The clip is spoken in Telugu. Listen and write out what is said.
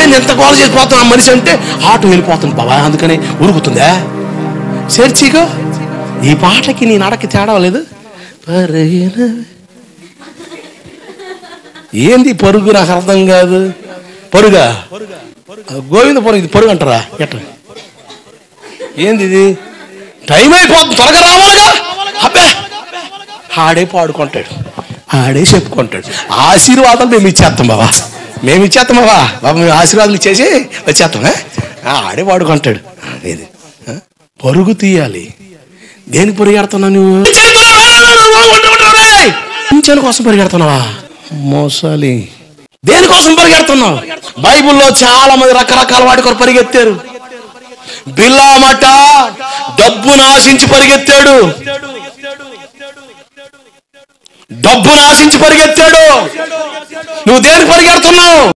నేను ఎంత గోల చేసిపోతున్నా మనిషి అంటే ఆటో వెళ్ళిపోతుంది బాబా, అందుకని ఉరుకుతుందా? చేర్చిగో ఈ పాటకి నీ నడకి తేడా లేదు. ఏంది పరుగు? నాకు అర్థం కాదు. పరుగా? గోవింద పరుగు. ఇది పరుగు అంటారా? ఎట్లా? ఏంది ఇది? టైం అయిపోతుంది, త్వరగా రావాలిగా. అబ్బే, ఆడే పాడుకుంటాడు, ఆడే చెప్పుకుంటాడు. ఆశీర్వాదాలు మేము ఇచ్చేస్తాం బాబా, మేము ఇచ్చేస్తాం బాబా. మేము ఆశీర్వాదాలు ఇచ్చేసి వచ్చేస్తాం. ఆడే పాడుకుంటాడు. ఇది పరుగు తీయాలి. దేనికి పరిగెడుతున్నావు నువ్వు? పింఛను కోసం పరిగెడుతున్నావా? మోసాలి. దేనికోసం పరిగెడుతున్నావు? బైబిల్లో చాలా మంది రకరకాల వాటి కొరకు పరిగెత్తారు. బిలామట డబ్బును ఆశించి పరిగెత్తాడు, డబ్బును ఆశించి పరిగెత్తాడు. నువ్వు దేనికి పరిగెడుతున్నావు?